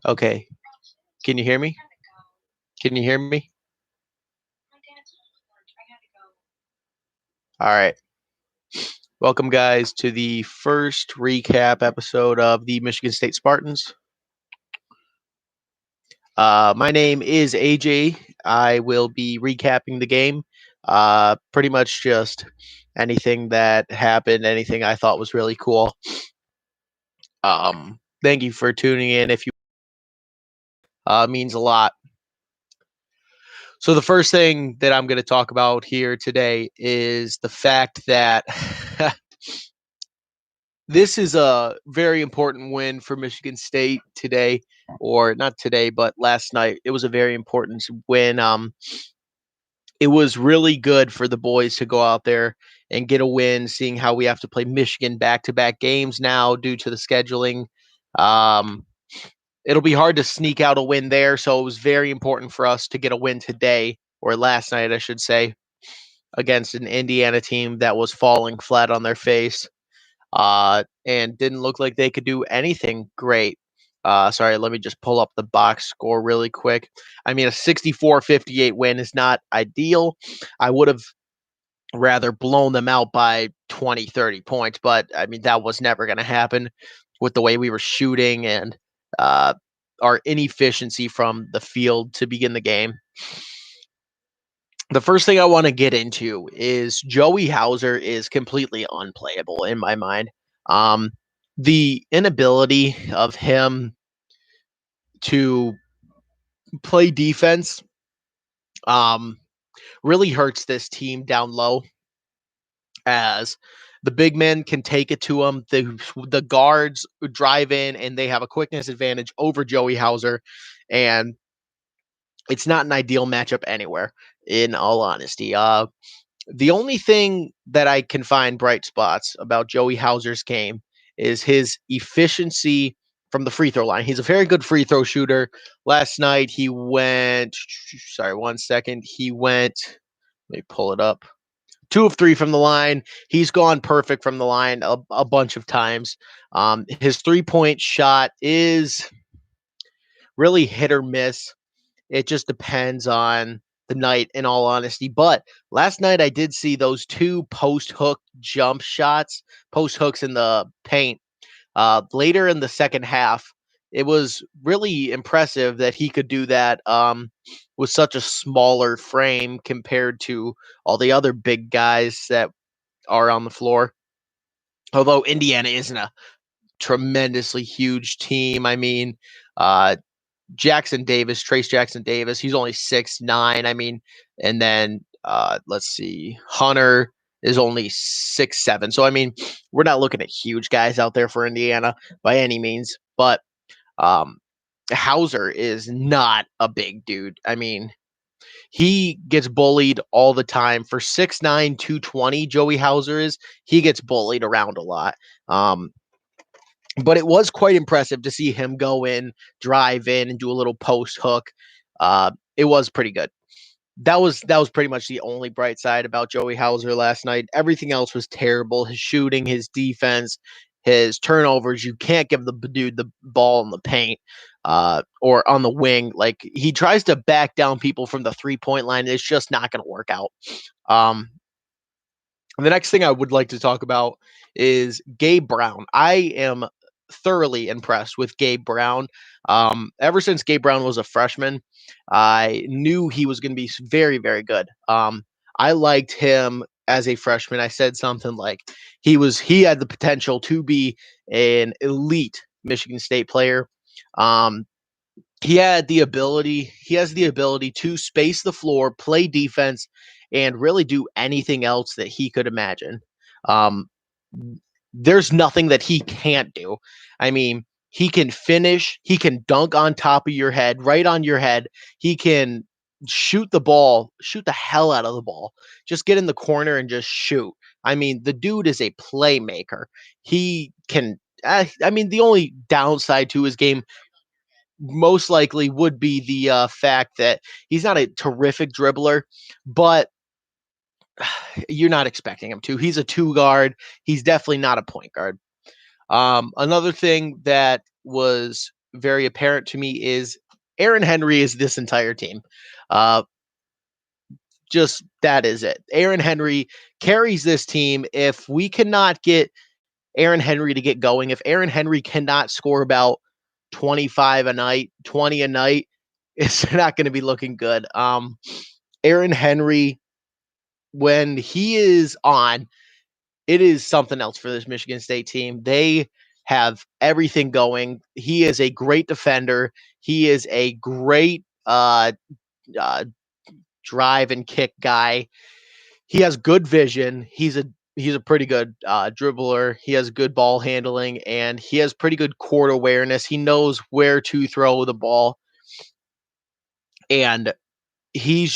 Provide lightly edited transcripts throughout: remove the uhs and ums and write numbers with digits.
Okay. Can you hear me? Can you hear me? All right. Welcome, guys, to the first recap episode of the Michigan State Spartans. My name is AJ. I will be recapping the game. Pretty much just anything that happened, anything I thought was really cool. Thank you for tuning in. If you means a lot. So the first thing that I'm going to talk about here today is the fact that this is a very important win for Michigan State today, or not today, but last night. It was a very important win. It was really good for the boys to go out there and get a win, seeing how we have to play Michigan back-to-back games now due to the scheduling. Um, it'll be hard to sneak out a win there, so it was very important for us to get a win today, or last night, I should say, against an Indiana team that was falling flat on their face and didn't look like they could do anything great. Sorry, let me just pull up the box score really quick. I mean, a 64-58 win is not ideal. I would have rather blown them out by 20, 30 points, but I mean, that was never going to happen with the way we were shooting and uh, our inefficiency from the field to begin the game. The first thing I want to get into is Joey Hauser is completely unplayable in my mind. Um, the inability of him to play defense um, really hurts this team down low, as the big men can take it to him. The guards drive in and they have a quickness advantage over Joey Hauser, and it's not an ideal matchup anywhere, in all honesty. The only thing that I can find bright spots about Joey Hauser's game is his efficiency from the free throw line. He's a very good free throw shooter. Last night he went, sorry, 1 second. He went, let me pull it up. 2 of 3 from the line. He's gone perfect from the line a bunch of times. His 3-point shot is really hit or miss. It just depends on the night, in all honesty. But last night I did see those two post hook jump shots, post hooks in the paint. Later in the second half, it was really impressive that he could do that with such a smaller frame compared to all the other big guys that are on the floor. Although Indiana isn't a tremendously huge team. I mean, Jackson Davis, Trace Jackson Davis, he's only 6'9". I mean, and then let's see, Hunter is only 6'7". So I mean, we're not looking at huge guys out there for Indiana by any means, but um, Hauser is not a big dude. I mean, he gets bullied all the time for 6'9", 220. Joey Hauser is, he gets bullied around a lot. Um, but it was quite impressive to see him go in, drive in, and do a little post hook. It was pretty good. That was pretty much the only bright side about Joey Hauser last night. Everything else was terrible. His shooting, his defense, his turnovers. You can't give the dude the ball in the paint or on the wing. Like, he tries to back down people from the 3-point line. It's just not going to work out. Um, the next thing I would like to talk about is Gabe Brown. I am thoroughly impressed with Gabe Brown. Ever since Gabe Brown was a freshman, I knew he was going to be very, very good. I liked him as a freshman. I said something like he had the potential to be an elite Michigan State player. Um, he has the ability to space the floor, play defense, and really do anything else that he could imagine. Um, there's nothing that he can't do. I mean, he can finish, he can dunk on top of your head, right on your head. He can shoot the ball, shoot the hell out of the ball. Just get in the corner and just shoot. I mean, the dude is a playmaker. He can I mean, the only downside to his game most likely would be the fact that he's not a terrific dribbler, but you're not expecting him to. He's a two guard. He's definitely not a point guard. Another thing that was very apparent to me is Aaron Henry is this entire team. Uh, just that is it. Aaron Henry carries this team. If we cannot get Aaron Henry to get going, if Aaron Henry cannot score about 25 a night, 20 a night, it's not going to be looking good. Aaron Henry, when he is on, it is something else for this Michigan State team. They have everything going. He is a great defender. He is a great uh, drive and kick guy. He has good vision. He's a pretty good dribbler. He has good ball handling, and he has pretty good court awareness. He knows where to throw the ball, and he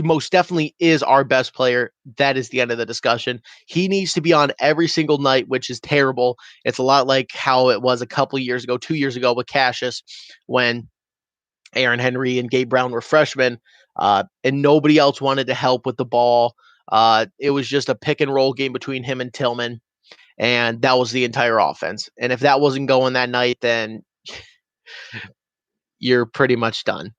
most definitely is our best player. That is the end of the discussion. He needs to be on every single night, which is terrible. It's a lot like how it was a couple years ago, 2 years ago with Cassius, when Aaron Henry and Gabe Brown were freshmen, and nobody else wanted to help with the ball. It was just a pick and roll game between him and Tillman, and that was the entire offense. And if that wasn't going that night, then you're pretty much done.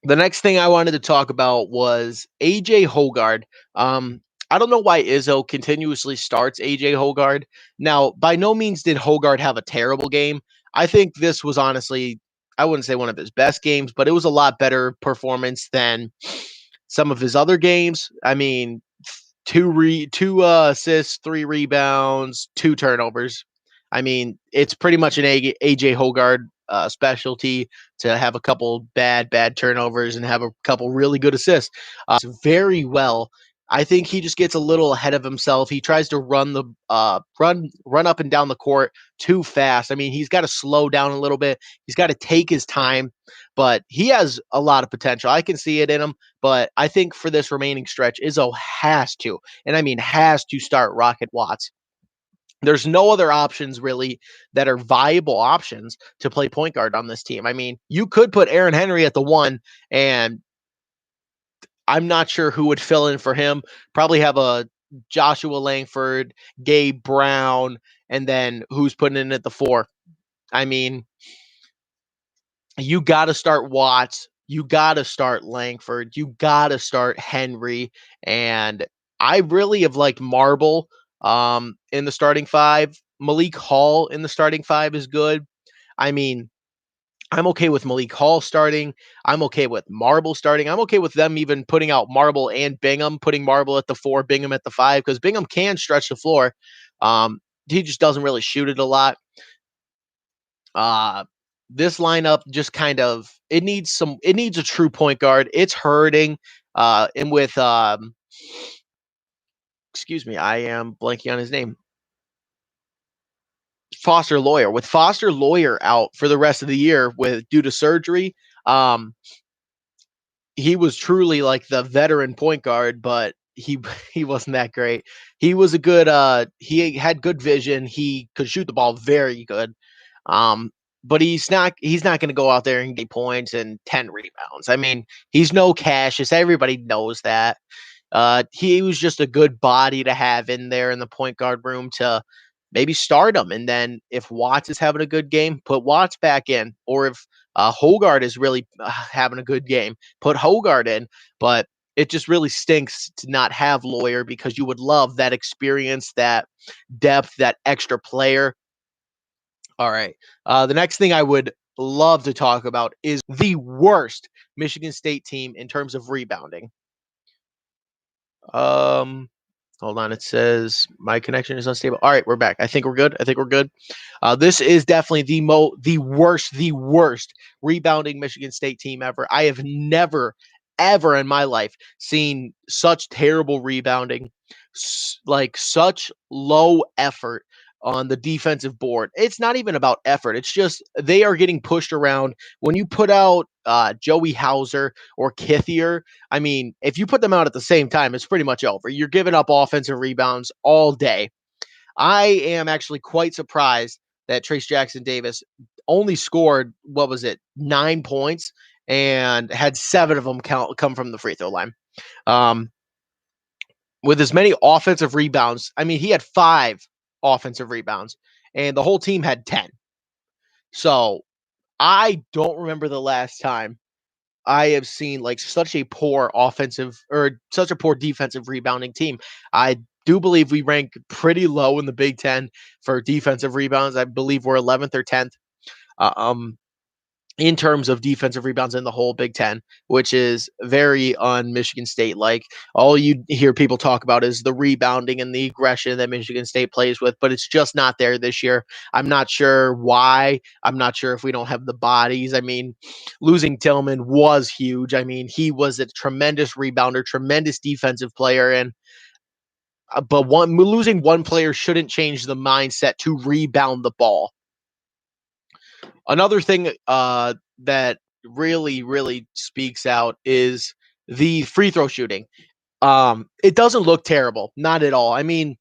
The next thing I wanted to talk about was AJ Hoggard. I don't know why Izzo continuously starts AJ Hoggard. Now, by no means did Hoggard have a terrible game. I think this was honestly, I wouldn't say one of his best games, but it was a lot better performance than some of his other games. I mean, two assists, 3 rebounds, 2 turnovers. I mean, it's pretty much an AJ Hoggard specialty to have a couple bad turnovers and have a couple really good assists. Very well. I think he just gets a little ahead of himself. He tries to run up and down the court too fast. I mean, he's got to slow down a little bit. He's got to take his time, but he has a lot of potential. I can see it in him, but I think for this remaining stretch, Izzo has to, and I mean has to, start Rocket Watts. There's no other options really that are viable options to play point guard on this team. I mean, you could put Aaron Henry at the 1, and I'm not sure who would fill in for him. Probably have a Joshua Langford, Gabe Brown, and then who's putting in at the 4. I mean, you got to start Watts. You got to start Langford. You got to start Henry. And I really have liked Marble in the starting 5. Malik Hall in the starting 5 is good. I mean, I'm okay with Malik Hall starting. I'm okay with Marble starting. I'm okay with them even putting out Marble and Bingham, putting Marble at the 4, Bingham at the 5, because Bingham can stretch the floor. He just doesn't really shoot it a lot. This lineup just kind of, it needs a true point guard. It's hurting. And with excuse me, I am blanking on his name. Foster Loyer. With Foster Loyer out for the rest of the year due to surgery, he was truly like the veteran point guard, but he wasn't that great. He was a good he had good vision. He could shoot the ball very good. But he's not going to go out there and get points and 10 rebounds. I mean, he's no Cassius. Everybody knows that. He was just a good body to have in there in the point guard room to maybe start him. And then if Watts is having a good game, put Watts back in. Or if Hoggard is really having a good game, put Hoggard in. But it just really stinks to not have Loyer, because you would love that experience, that depth, that extra player. All right. The next thing I would love to talk about is the worst Michigan State team in terms of rebounding. Hold on. It says my connection is unstable. All right, we're back. I think we're good. This is definitely the worst rebounding Michigan State team ever. I have never, ever in my life seen such terrible rebounding, like such low effort on the defensive board. It's not even about effort. It's just they are getting pushed around. When you put out Joey Hauser or Kithier, I mean, if you put them out at the same time, it's pretty much over. You're giving up offensive rebounds all day. I am actually quite surprised that Trace Jackson Davis only scored, 9 points, and had 7 of them come from the free throw line. With as many offensive rebounds, I mean, he had 5 offensive rebounds, and the whole team had 10. So I don't remember the last time I have seen like such a poor offensive or such a poor defensive rebounding team. I do believe we rank pretty low in the Big Ten for defensive rebounds. I believe we're 11th or 10th. In terms of defensive rebounds in the whole Big Ten, which is very un Michigan State like. All you hear people talk about is the rebounding and the aggression that Michigan State plays with, but it's just not there this year. I'm not sure why. I'm not sure if we don't have the bodies. I mean, losing Tillman was huge. I mean, he was a tremendous rebounder, tremendous defensive player, and but losing one player shouldn't change the mindset to rebound the ball. Another thing that really speaks out is the free throw shooting. It doesn't look terrible, not at all. I mean,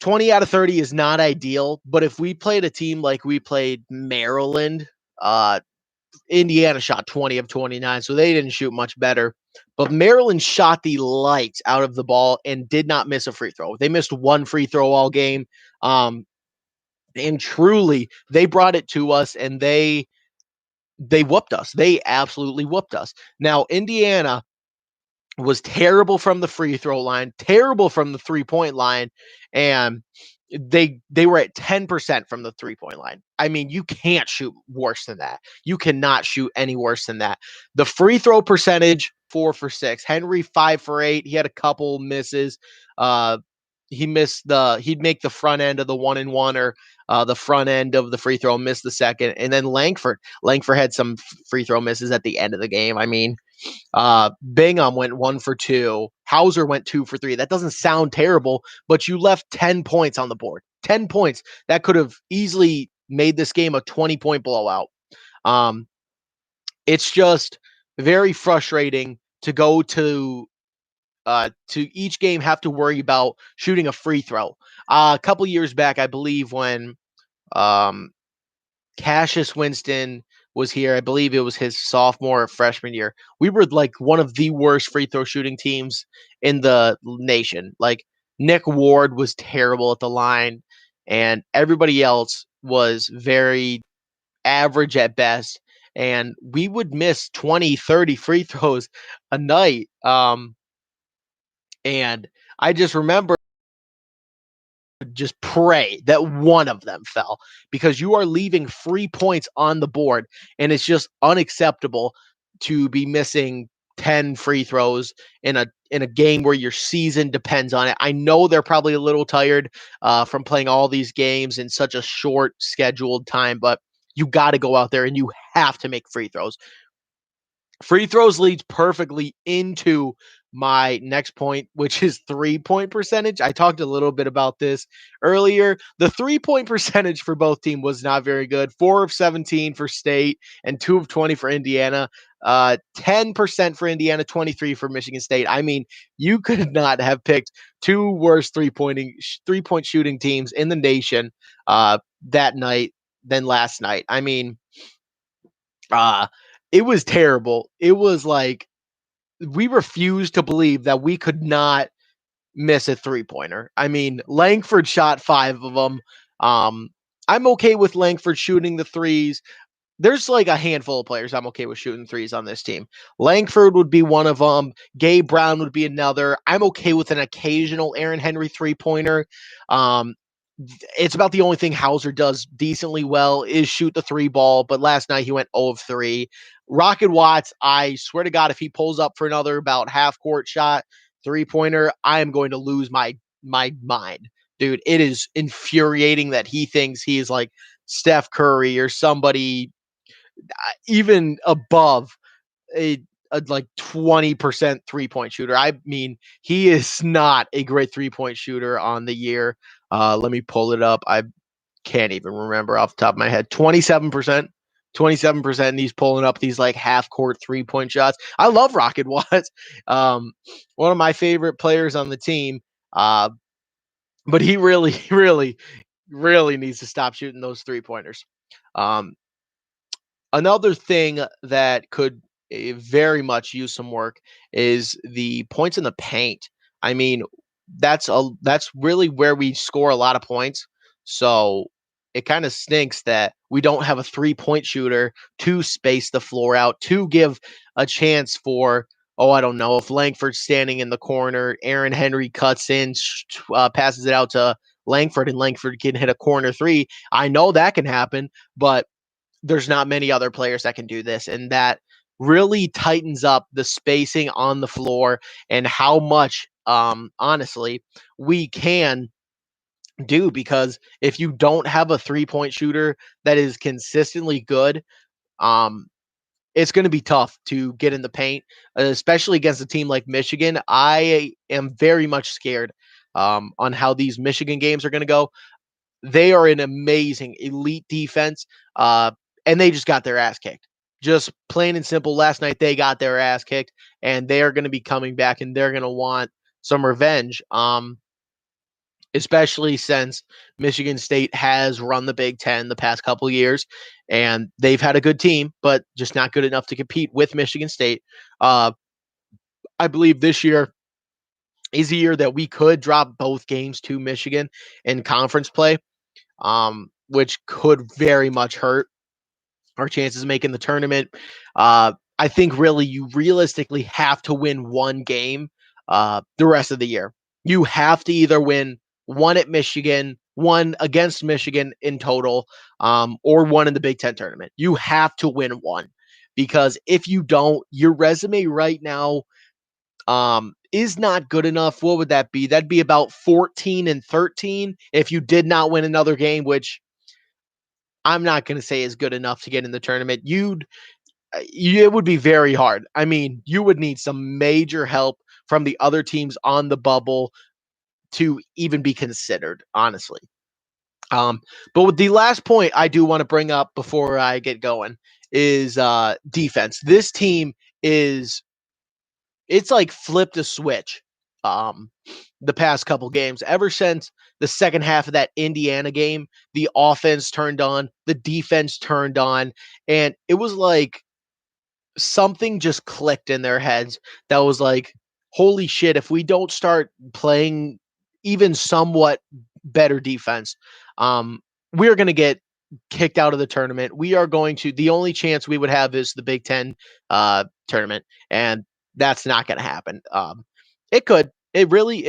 20 out of 30 is not ideal, but if we played a team like we played Maryland, uh, Indiana shot 20 of 29, so they didn't shoot much better. But Maryland shot the lights out of the ball and did not miss a free throw. They missed one free throw all game. And truly, they brought it to us, and they whooped us. They absolutely whooped us. Now, Indiana was terrible from the free throw line, terrible from the 3-point line, and they were at 10% from the 3-point line. I mean, you can't shoot worse than that. You cannot shoot any worse than that. The free throw percentage 4 for 6. Henry 5 for 8. He had a couple misses. He'd make the front end of the 1-and-1 or the front end of the free throw, miss the second, and then Langford had some free throw misses at the end of the game. I mean, Bingham went 1 for 2. Hauser went 2 for 3. That doesn't sound terrible, but you left 10 points on the board. 10 points that could have easily made this game a 20-point blowout. It's just very frustrating to go to each game have to worry about shooting a free throw. A couple years back, I believe when um, Cassius Winston was here, I believe it was his sophomore or freshman year. We were like one of the worst free throw shooting teams in the nation. Like Nick Ward was terrible at the line, and everybody else was very average at best. And we would miss 20, 30 free throws a night. And I just remember just pray that one of them fell because you are leaving free points on the board, and it's just unacceptable to be missing 10 free throws in a game where your season depends on it. I know they're probably a little tired from playing all these games in such a short scheduled time, but you got to go out there and you have to make free throws. Free throws leads perfectly into my next point, which is 3-point percentage. I talked a little bit about this earlier. The 3-point percentage for both teams was not very good. 4 of 17 for State and 2 of 20 for Indiana. 10% for Indiana, 23 for Michigan State. I mean, you could not have picked two worse three-point shooting teams in the nation that night than last night. I mean, uh, it was terrible. It was like we refused to believe that we could not miss a three-pointer. I mean, Langford shot 5 of them. I'm okay with Langford shooting the threes. There's like a handful of players I'm okay with shooting threes on this team. Langford would be one of them. Gabe Brown would be another. I'm okay with an occasional Aaron Henry three-pointer. Um, it's about the only thing Hauser does decently well is shoot the 3 ball, but last night he went 0 of 3. Rocket Watts, I swear to God, if he pulls up for another about half court shot, 3-pointer, I am going to lose my mind. Dude, it is infuriating that he thinks he is like Steph Curry or somebody even above a like 20% 3-point shooter. I mean, he is not a great 3-point shooter on the year. Let me pull it up. I can't even remember off the top of my head. 27%. 27%, and he's pulling up these like half court 3-point shots. I love Rocket Watts. One of my favorite players on the team. But he really, really needs to stop shooting those 3-pointers. Um, Another thing that could very much use some work is the points in the paint. I mean, that's really where we score a lot of points. So it kind of stinks that we don't have a 3-point shooter to space the floor out, to give a chance for, oh, I don't know, if Langford's standing in the corner, Aaron Henry cuts in, passes it out to Langford, and Langford can hit a corner three. I know that can happen, but there's not many other players that can do this. And that really tightens up the spacing on the floor and how much, honestly, we can do, because if you don't have a 3-point shooter that is consistently good, um, it's going to be tough to get in the paint, especially against a team like Michigan. I am very much scared on how these Michigan games are going to go. They are an amazing elite defense, and they just got their ass kicked. Just plain and simple, last night they got their ass kicked, and they are going to be coming back, and they're going to want some revenge. Especially since Michigan State has run the Big Ten the past couple of years, and they've had a good team, but just not good enough to compete with Michigan State. Uh, I believe this year is a year that we could drop both games to Michigan in conference play, which could very much hurt our chances of making the tournament. I think really you realistically have to win one game the rest of the year. You have to either win one at Michigan, one against Michigan in total, or one in the Big Ten tournament. You have to win one, because if you don't, your resume right now is not good enough. What would that be? That'd be about 14-13 if you did not win another game, which I'm not going to say is good enough to get in the tournament. It would be very hard. I mean, you would need some major help from the other teams on the bubble to even be considered, honestly. But with the last point I do want to bring up before I get going is defense. This team is it's like flipped a switch um the past couple games. Ever since the second half of that Indiana game, the offense turned on, the defense turned on, and it was like something just clicked in their heads that was like, holy shit, if we don't start playing even somewhat better defense, um, we're going to get kicked out of the tournament. We are going to, the only chance we would have is the Big Ten tournament, and that's not going to happen. It could, it really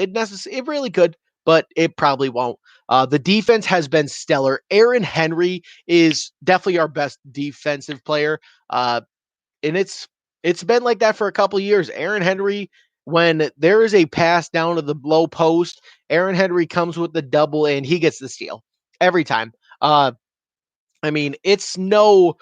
could, but it probably won't. The defense has been stellar. Aaron Henry is definitely our best defensive player. And it's been like that for a couple of years. Aaron Henry, when there is a pass down to the low post, Aaron Henry comes with the double and he gets the steal every time. I mean, it's no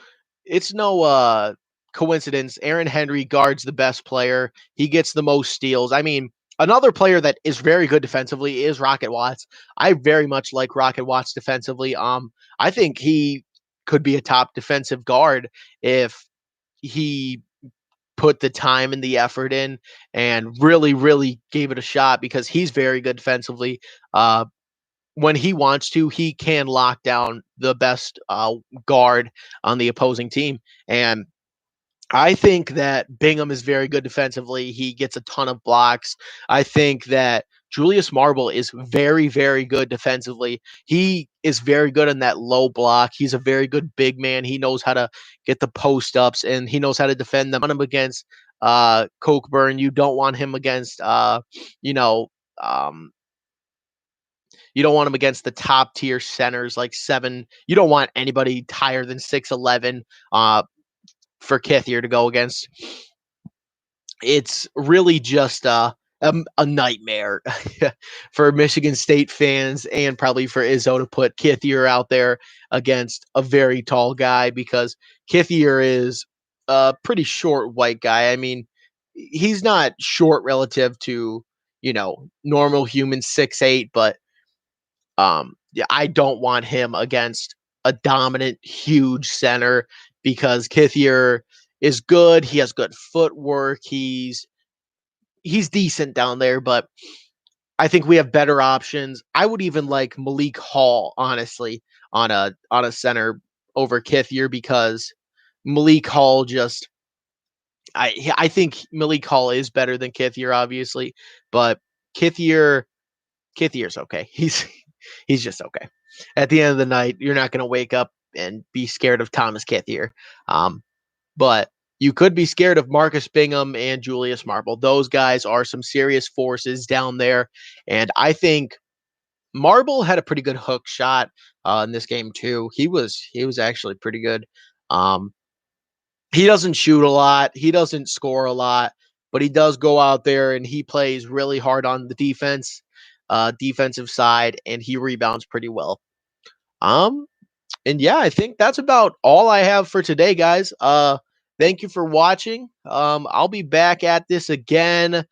coincidence. Aaron Henry guards the best player. He gets the most steals. I mean, another player that is very good defensively is Rocket Watts. I very much like Rocket Watts defensively. I think he could be a top defensive guard if he put the time and the effort in and really, really gave it a shot, because he's very good defensively. Uh, when he wants to, he can lock down the best guard on the opposing team. And I think that Bingham is very good defensively. He gets a ton of blocks. I think that Julius Marble is very, very good defensively. He is very good in that low block. He's a very good big man. He knows how to get the post ups and he knows how to defend them. On him against Cockburn. You don't want him against you know, um, you don't want him against the top tier centers like seven. You don't want anybody higher than 6'11 for Kithier to go against. It's really just a nightmare for Michigan State fans and probably for Izzo to put Kithier out there against a very tall guy, because Kithier is a pretty short white guy. I mean, he's not short relative to, normal humans 6'8", but yeah, I don't want him against a dominant, huge center, because Kithier is good. He has good footwork. He's decent down there, but I think we have better options. I would even like Malik Hall, honestly, on a center over Kithier, because Malik Hall just I think Malik Hall is better than Kithier, obviously, but Kithier Kithier's okay. He's just okay. At the end of the night, you're not going to wake up and be scared of Thomas Kithier. But you could be scared of Marcus Bingham and Julius Marble. Those guys are some serious forces down there. And I think Marble had a pretty good hook shot in this game too. He was actually pretty good. Um, he doesn't shoot a lot. He doesn't score a lot, but he does go out there and he plays really hard on the defensive side, and he rebounds pretty well. Um, and yeah, I think that's about all I have for today, guys. Thank you for watching. I'll be back at this again,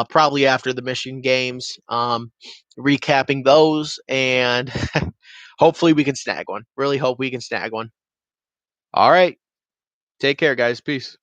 probably after the Michigan games, recapping those, and hopefully we can snag one. Really hope we can snag one. All right. Take care, guys. Peace.